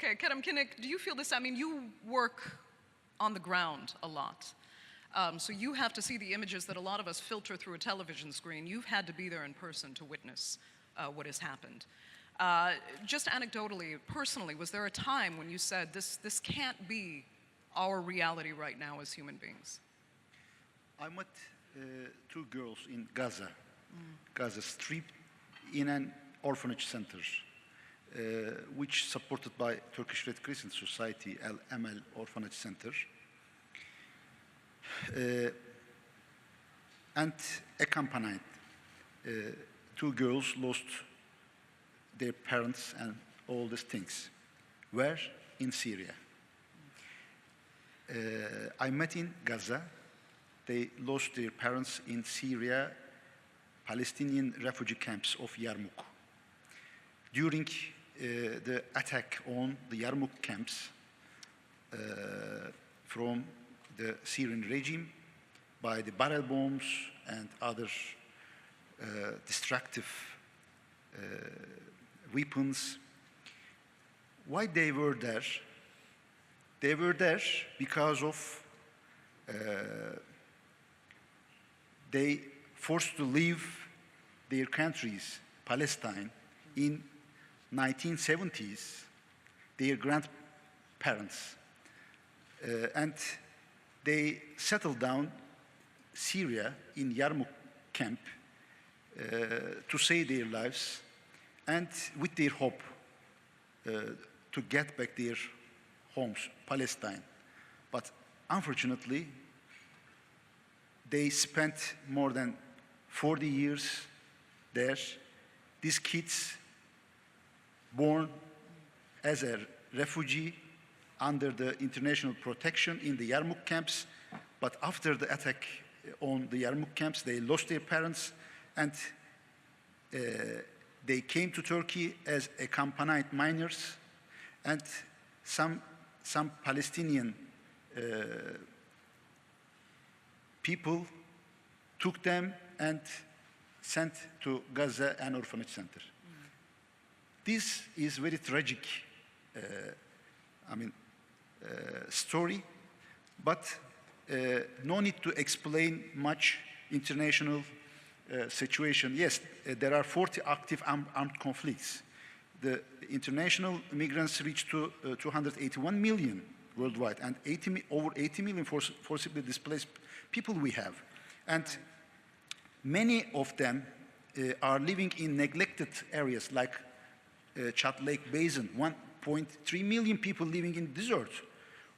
Okay, Kerem Kınık, do you feel this? I mean, you work on the ground a lot. So you have to see the images that a lot of us filter through a television screen. You've had to be there in person to witness what has happened. Just anecdotally, personally, was there a time when you said, this can't be our reality right now as human beings? I met two girls in Gaza, Gaza Strip, in an orphanage center, which supported by Turkish Red Crescent Society, El Emel Orphanage Center. And accompanied, two girls lost their parents and all these things. Where? In Syria. I met in Gaza. They lost their parents in Syria, Palestinian refugee camps of Yarmouk. During the attack on the Yarmouk camps from the Syrian regime by the barrel bombs and other destructive weapons. Why they were there? They were there because of they forced to leave their countries, Palestine, in 1970s, their grandparents. And they settled down Syria in Yarmouk camp to save their lives and with their hope to get back their homes, Palestine. But unfortunately, they spent more than 40 years there. These kids born as a refugee under the international protection in the Yarmouk camps, but after the attack on the Yarmouk camps, they lost their parents and they came to Turkey as accompanied minors, and some Palestinian people took them and sent to Gaza an orphanage center. This is very tragic, story, but no need to explain much international situation. Yes, there are 40 active armed conflicts. The international migrants reach to 281 million worldwide, and over 80 million forcibly displaced people we have. And many of them are living in neglected areas like Chad Lake Basin, 1.3 million people living in the desert,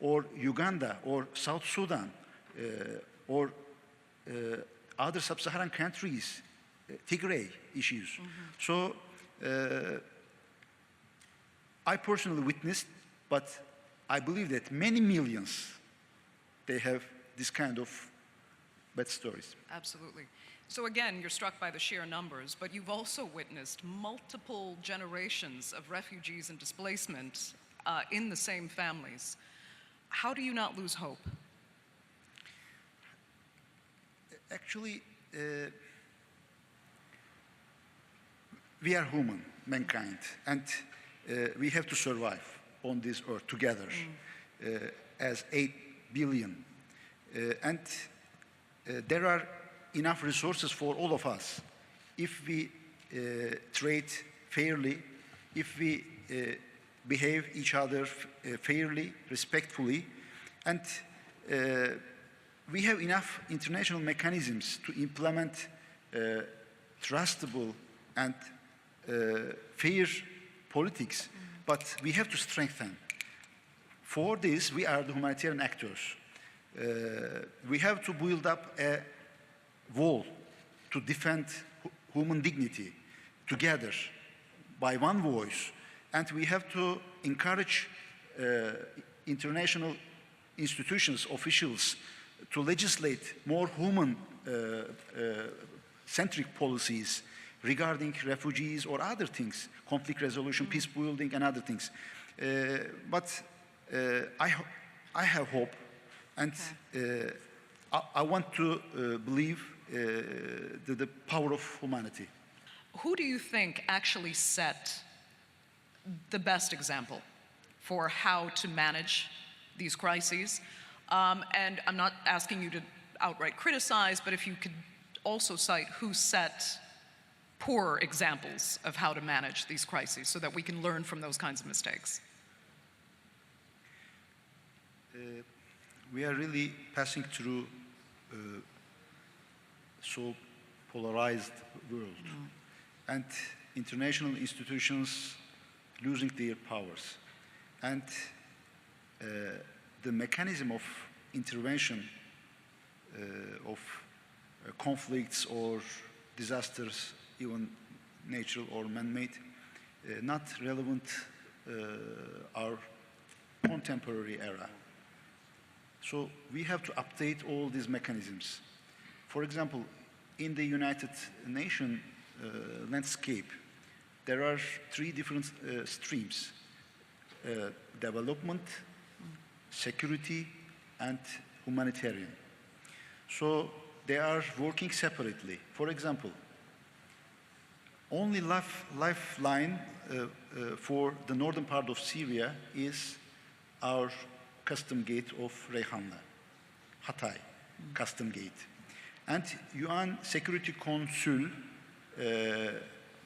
or Uganda, or South Sudan, or other sub-Saharan countries, Tigray issues. So I personally witnessed, but I believe that many millions, they have this kind of bad stories. Absolutely. So again, you're struck by the sheer numbers, but you've also witnessed multiple generations of refugees and displacement in the same families. How do you not lose hope? Actually, we are human, mankind, and we have to survive on this earth together as 8 billion. And there are enough resources for all of us if we trade fairly, if we behave each other fairly, respectfully, and we have enough international mechanisms to implement trustable and fair politics, but we have to strengthen. For this, we are the humanitarian actors. We have to build up a wall to defend human dignity together by one voice, and we have to encourage international institutions, officials, to legislate more human-centric policies regarding refugees or other things, conflict resolution, peace building, and other things. But I have hope, and I want to believe the power of humanity. Who do you think actually set the best example for how to manage these crises. And I'm not asking you to outright criticize, but if you could also cite who set poor examples of how to manage these crises so that we can learn from those kinds of mistakes. We are really passing through so polarized world, and international institutions losing their powers, and the mechanism of intervention of conflicts or disasters, even natural or man-made, not relevant our contemporary era. So we have to update all these mechanisms. For example, in the United Nations landscape, there are three different streams: development, security, and humanitarian. So they are working separately. For example, only lifeline for the northern part of Syria is our custom gate of Reyhanlı, Hatay custom gate. And UN Security Council,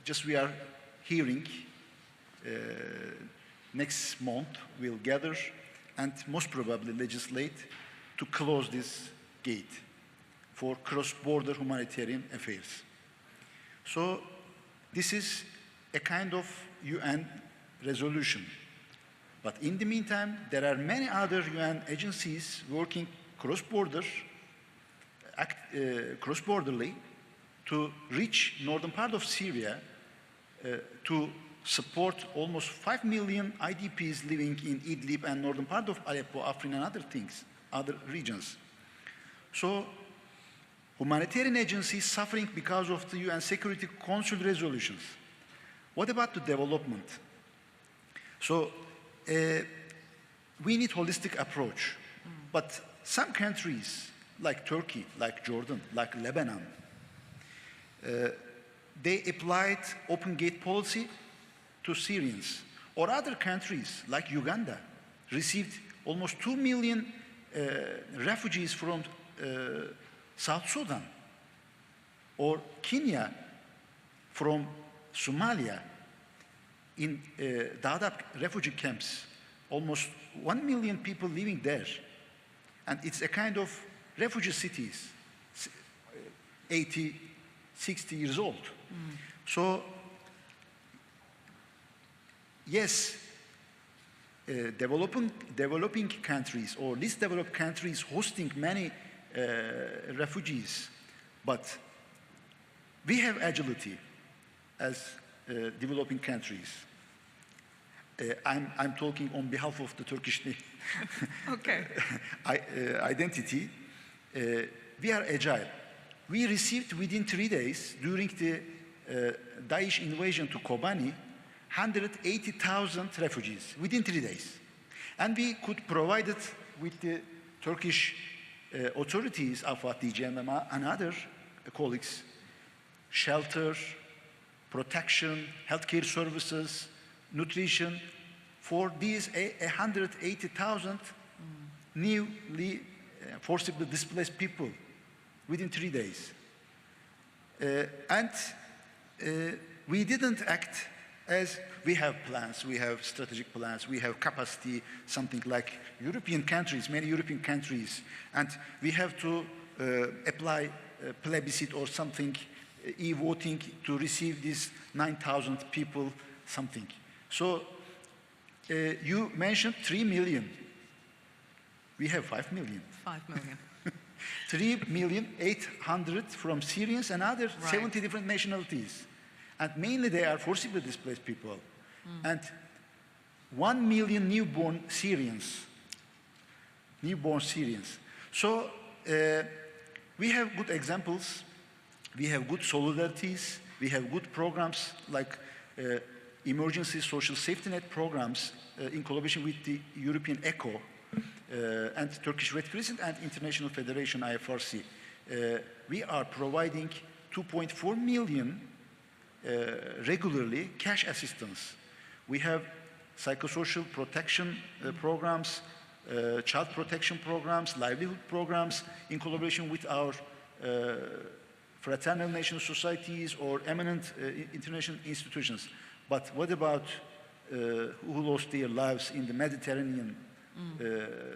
just we are hearing, next month will gather and most probably legislate to close this gate for cross-border humanitarian affairs. So this is a kind of UN resolution. But in the meantime, there are many other UN agencies working cross-borderly to reach northern part of Syria to support almost 5 million IDPs living in Idlib and northern part of Aleppo, Afrin, and other things, other regions. So humanitarian agencies suffering because of the UN Security Council resolutions. What about the development? So we need holistic approach, but some countries like Turkey, like Jordan, like Lebanon, they applied open gate policy to Syrians, or other countries like Uganda received almost 2 million refugees from South Sudan, or Kenya from Somalia in Dadaab refugee camps, almost 1 million people living there. And it's a kind of refugee cities, 80, 60 years old. So, yes, developing countries or least developed countries hosting many refugees, but we have agility as developing countries. I'm talking on behalf of the Turkish Okay. identity. We are agile. We received within 3 days, during the Daesh invasion to Kobani, 180,000 refugees within 3 days. And we could provide it with the Turkish authorities, AFAD, DGMM, and other colleagues, shelter, protection, healthcare services, nutrition, for these 180,000 newly forcibly displaced people within 3 days. And we didn't act as we have plans, we have strategic plans, we have capacity, something like European countries, many European countries, and we have to apply plebiscite or something, e-voting to receive these 9,000 people, something. So you mentioned 3 million. We have 5 million. 5 million. 3,800,000 from Syrians and other Right. 70 different nationalities. And mainly they are forcibly displaced people. And 1 million newborn Syrians. Newborn Syrians. So we have good examples. We have good solidarities. We have good programs like emergency social safety net programs in collaboration with the European ECHO and Turkish Red Crescent and International Federation IFRC. We are providing 2.4 million regularly cash assistance. We have psychosocial protection programs, child protection programs, livelihood programs, in collaboration with our fraternal nation societies or eminent international institutions. But what about who lost their lives in the Mediterranean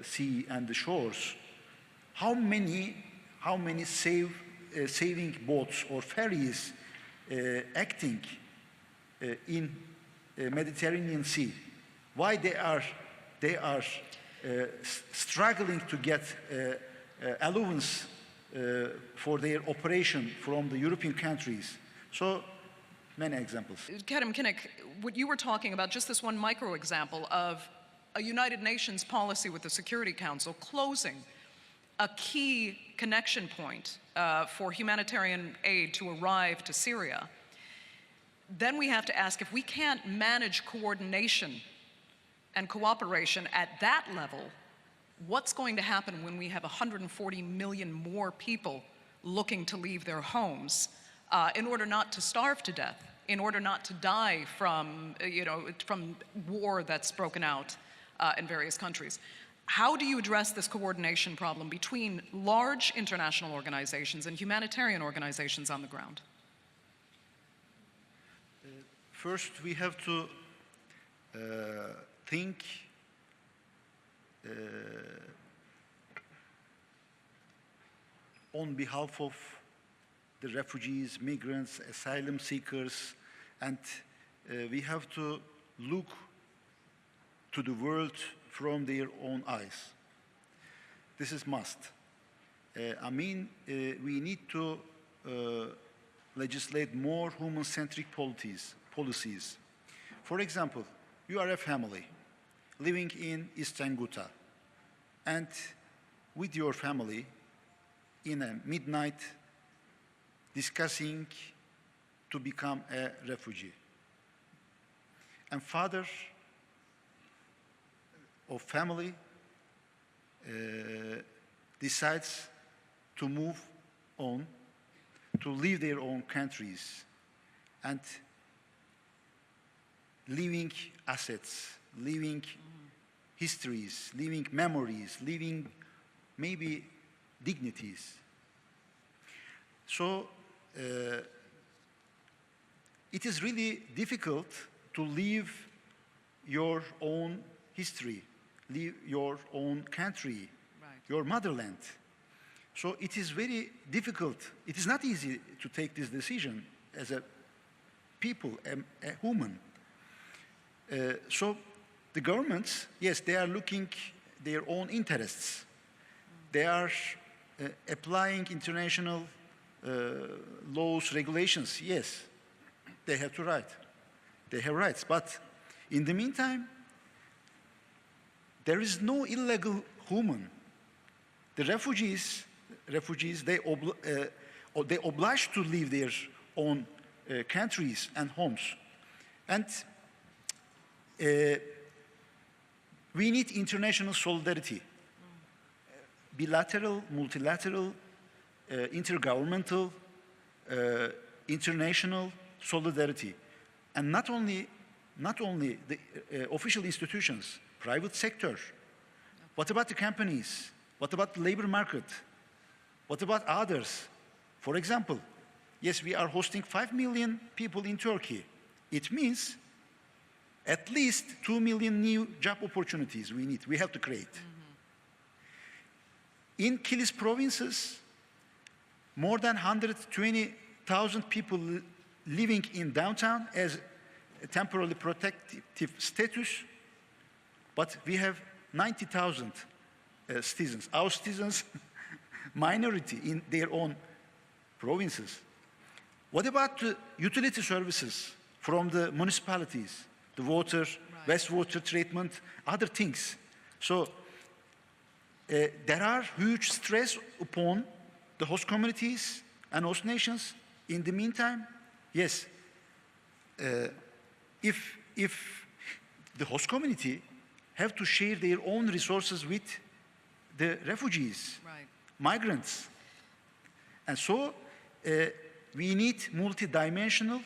Sea and the shores? How many saving boats or ferries acting in Mediterranean Sea? Why they are struggling to get allowance for their operation from the European countries? So many examples. Kerem Kınık, what you were talking about, just this one micro example of a United Nations policy with the Security Council closing a key connection point for humanitarian aid to arrive to Syria, then we have to ask, if we can't manage coordination and cooperation at that level, what's going to happen when we have 140 million more people looking to leave their homes in order not to starve to death, in order not to die from, from war that's broken out in various countries? How do you address this coordination problem between large international organizations and humanitarian organizations on the ground? First, we have to think on behalf of the refugees, migrants, asylum seekers, and we have to look to the world from their own eyes. This is must. We need to legislate more human-centric policies. For example, you are a family living in Eastern Ghouta, and with your family in a midnight discussing to become a refugee. And father of family decides to move on, to leave their own countries, and leaving assets, leaving histories, leaving memories, leaving maybe dignities. So it is really difficult to leave your own history, leave your own country, right, your motherland. So it is very difficult. It is not easy to take this decision as a people, a human. So the governments, yes, they are looking their own interests. They are applying international laws, regulations. Yes, they have to write. They have rights. But in the meantime, there is no illegal human. The refugees, they obliged to leave their own countries and homes. And we need international solidarity. Bilateral, multilateral, intergovernmental, international solidarity. And not only the official institutions, private sector. What about the companies? What about the labor market? What about others? For example, yes, we are hosting 5 million people in Turkey. It means at least 2 million new job opportunities we have to create. In Kilis provinces, more than 120,000 people living in downtown as a temporarily protective status, but we have 90,000 citizens. Our citizens, minority in their own provinces. What about the utility services from the municipalities? The water, right, wastewater treatment, other things. So there are huge stress upon the host communities and host nations. In the meantime, yes, if the host community have to share their own resources with the refugees, right, migrants. And so we need multidimensional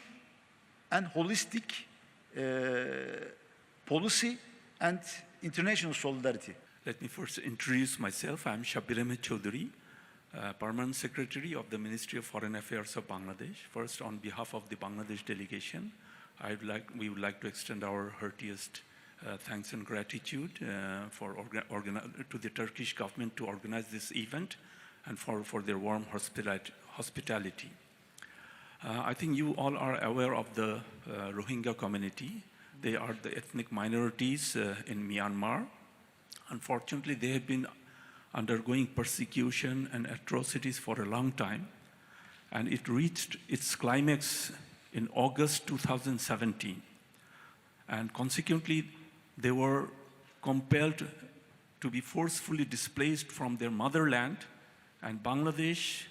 and holistic policy and international solidarity. Let me first introduce myself. I'm Shabir Ahmed Chaudhary, Permanent Secretary of the Ministry of Foreign Affairs of Bangladesh. First, on behalf of the Bangladesh delegation, we would like to extend our heartiest thanks and gratitude to the Turkish government to organize this event and for their warm hospitality. I think you all are aware of the Rohingya community. They are the ethnic minorities in Myanmar. Unfortunately, they have been undergoing persecution and atrocities for a long time, and it reached its climax in August 2017. And consequently, they were compelled to be forcefully displaced from their motherland, and Bangladesh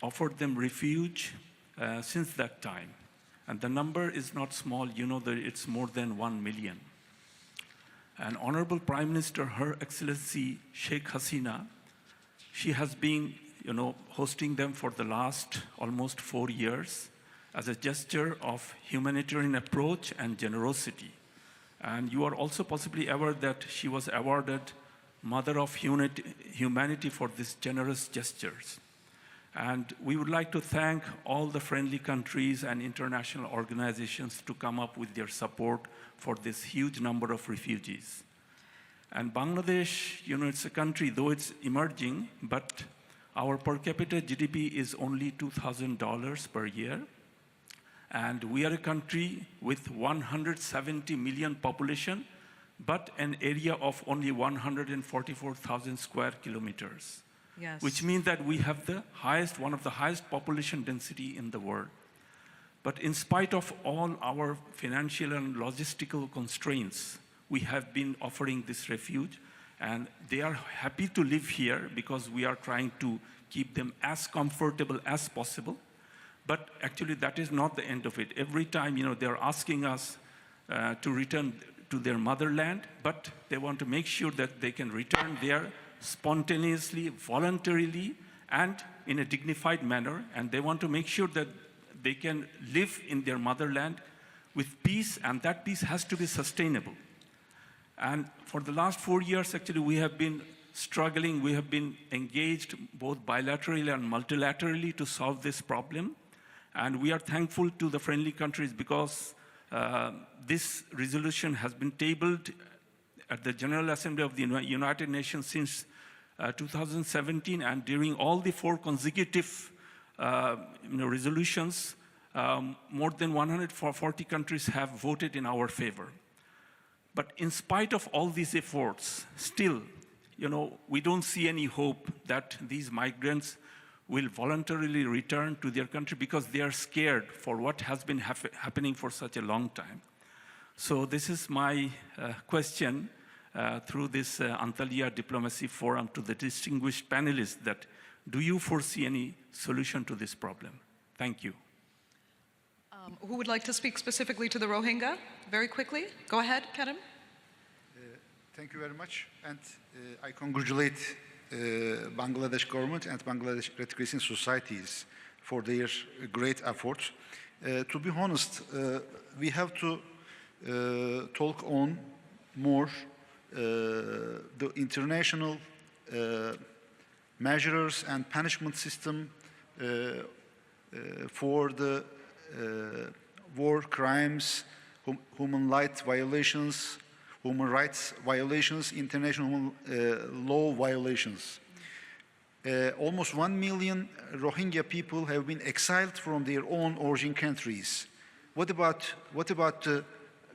offered them refuge since that time. And the number is not small. You know that it's more than 1 million. And Honorable Prime Minister, Her Excellency Sheikh Hasina, she has been, hosting them for the last almost 4 years as a gesture of humanitarian approach and generosity. And you are also possibly aware that she was awarded Mother of Humanity for these generous gestures. And we would like to thank all the friendly countries and international organizations to come up with their support for this huge number of refugees. And Bangladesh, it's a country, though it's emerging, but our per capita GDP is only $2,000 per year. And we are a country with 170 million population, but an area of only 144,000 square kilometers. Yes. Which means that we have one of the highest population density in the world. But in spite of all our financial and logistical constraints, we have been offering this refuge, and they are happy to live here because we are trying to keep them as comfortable as possible. But actually, that is not the end of it. Every time, they're asking us to return to their motherland, but they want to make sure that they can return there spontaneously, voluntarily, and in a dignified manner, and they want to make sure that they can live in their motherland with peace, and that peace has to be sustainable. And for the last 4 years, actually, we have been struggling. We have been engaged both bilaterally and multilaterally to solve this problem. And we are thankful to the friendly countries because this resolution has been tabled at the General Assembly of the United Nations since 2017, and during all the 4 consecutive resolutions, more than 140 countries have voted in our favor. But in spite of all these efforts, still, we don't see any hope that these migrants will voluntarily return to their country because they are scared for what has been happening for such a long time. So this is my question through this Antalya Diplomacy Forum to the distinguished panelists, that do you foresee any solution to this problem? Thank you. Who would like to speak specifically to the Rohingya? Very quickly. Go ahead, Kerem. Thank you very much. And I congratulate Bangladesh government and Bangladesh Red Crescent societies for their great efforts. To be honest, we have to talk on more the international measures and punishment system for the war crimes, human rights violations, international law violations. Almost 1 million Rohingya people have been exiled from their own origin countries. What about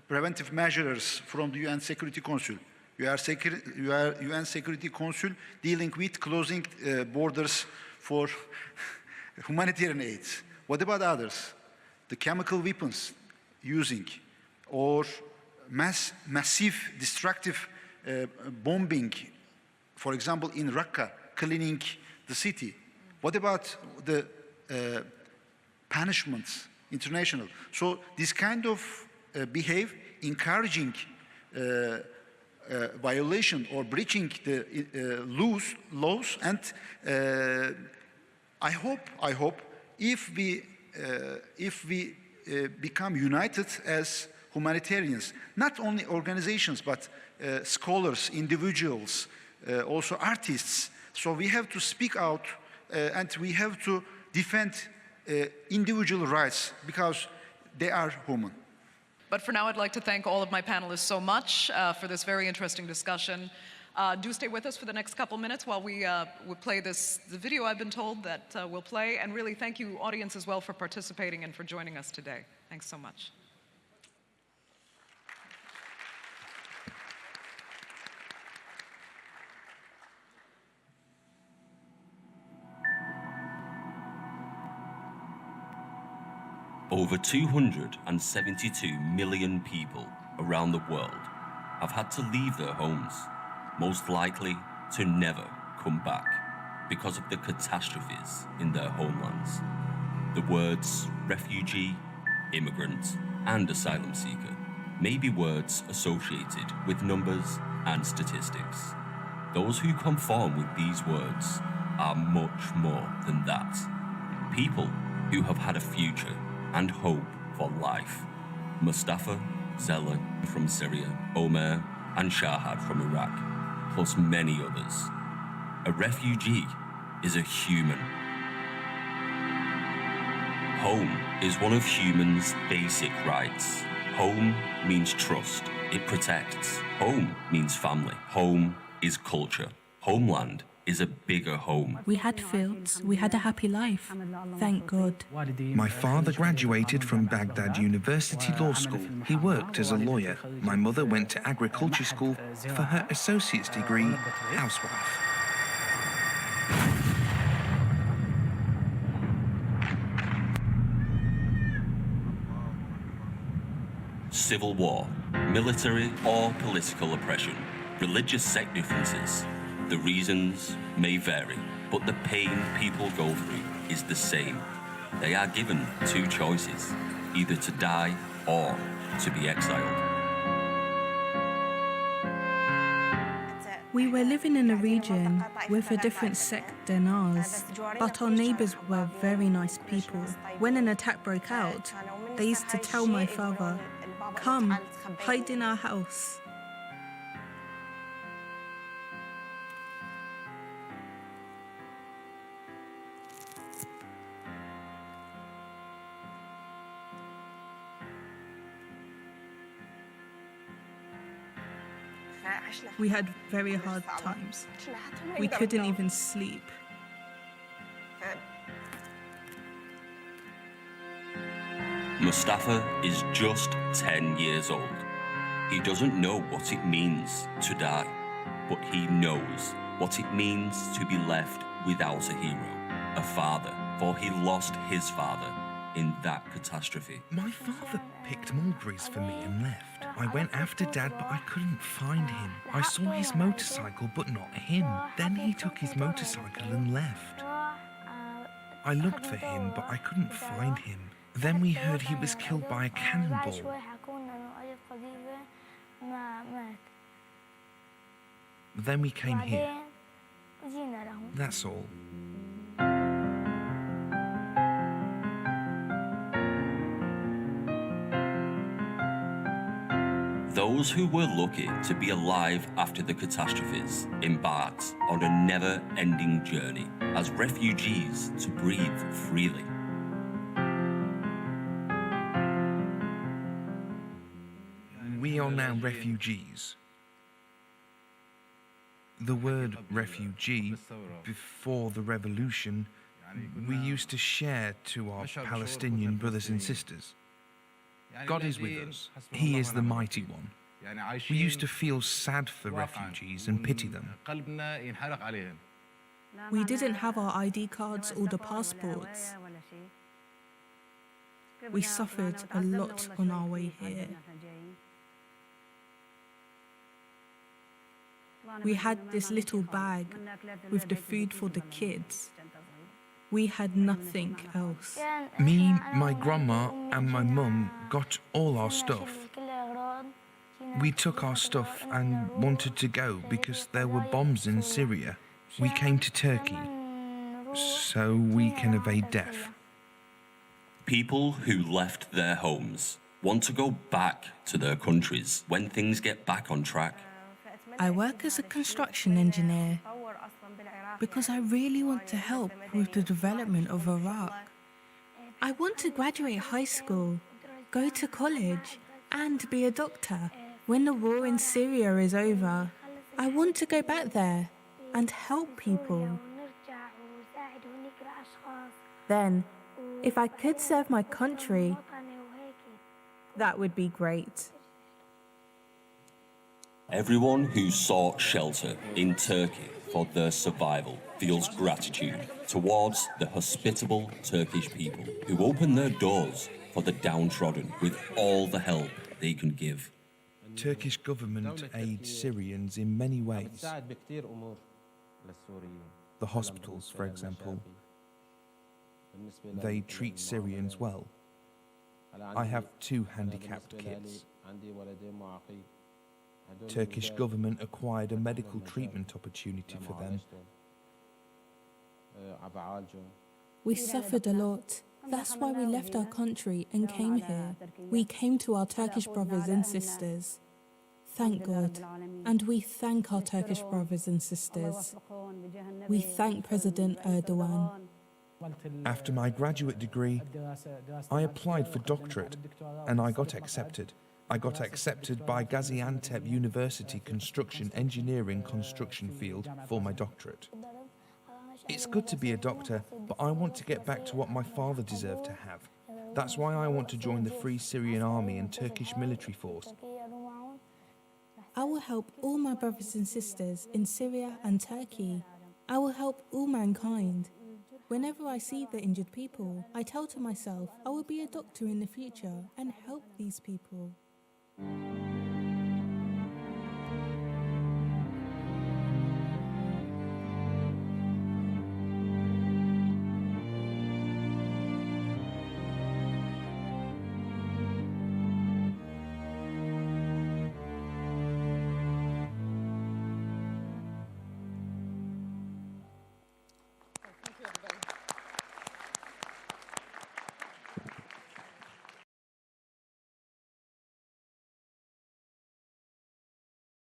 preventive measures from the UN Security Council? You are UN Security Council dealing with closing borders for humanitarian aid. What about others? The chemical weapons using, or massive destructive bombing, for example, in Raqqa, cleaning the city. What about the punishments, international? So this kind of behave, encouraging violation or breaching the laws, and I hope if we become united as humanitarians, not only organizations, but scholars, individuals, also artists. So we have to speak out and we have to defend individual rights because they are human. But for now, I'd like to thank all of my panelists so much for this very interesting discussion. Do stay with us for the next couple minutes while we play the video I've been told that we'll play. And really thank you, audience, as well, for participating and for joining us today. Thanks so much. Over 272 million people around the world have had to leave their homes, most likely to never come back because of the catastrophes in their homelands. The words refugee, immigrant, and asylum seeker may be words associated with numbers and statistics. Those who conform with these words are much more than that. People who have had a future and hope for life. Mustafa, Zella from Syria, Omer, and Shahad from Iraq, plus many others. A refugee is a human. Home is one of humans' basic rights. Home means trust. It protects. Home means family. Home is culture. Homeland is a bigger home. We had fields, we had a happy life, thank God. My father graduated from Baghdad University Law School. He worked as a lawyer. My mother went to agriculture school for her associate's degree, housewife. Civil war, military or political oppression, religious sect differences. The reasons may vary, but the pain people go through is the same. They are given two choices, either to die or to be exiled. We were living in a region with a different sect than ours, but our neighbours were very nice people. When an attack broke out, they used to tell my father, "Come, hide in our house." We had very hard times. We couldn't even sleep. Mustafa is just 10 years old. He doesn't know what it means to die, but he knows what it means to be left without a hero, a father, for he lost his father in that catastrophe. My father picked mulberries for me and left. I went after Dad, but I couldn't find him. I saw his motorcycle, but not him. Then he took his motorcycle and left. I looked for him, but I couldn't find him. Then we heard he was killed by a cannonball. Then we came here. That's all. Those who were lucky to be alive after the catastrophes embarked on a never-ending journey as refugees to breathe freely. We are now refugees. The word refugee, before the revolution, we used to share to our Palestinian brothers and sisters. God is with us. He is the mighty one. We used to feel sad for refugees and pity them. We didn't have our ID cards or the passports. We suffered a lot on our way here. We had this little bag with the food for the kids. We had nothing else. Me, my grandma, and my mum got all our stuff. We took our stuff and wanted to go because there were bombs in Syria. We came to Turkey so we can evade death. People who left their homes, want to go back to their countries when things get back on track. I work as a construction engineer because I really want to help with the development of Iraq. I want to graduate high school, go to college, and be a doctor. When the war in Syria is over, I want to go back there and help people. Then, if I could serve my country, that would be great. Everyone who sought shelter in Turkey for their survival feels gratitude towards the hospitable Turkish people who open their doors for the downtrodden with all the help they can give. Turkish government aids Syrians in many ways. The hospitals, for example. They treat Syrians well. I have 2 handicapped kids. Turkish government acquired a medical treatment opportunity for them. We suffered a lot. That's why we left our country and came here. We came to our Turkish brothers and sisters. Thank God. And we thank our Turkish brothers and sisters. We thank President Erdogan. After my graduate degree, I applied for doctorate and I got accepted. I got accepted by Gaziantep University Construction Engineering construction field for my doctorate. It's good to be a doctor, but I want to get back to what my father deserved to have. That's why I want to join the Free Syrian Army and Turkish military force. I will help all my brothers and sisters in Syria and Turkey. I will help all mankind. Whenever I see the injured people, I tell to myself, I will be a doctor in the future and help these people.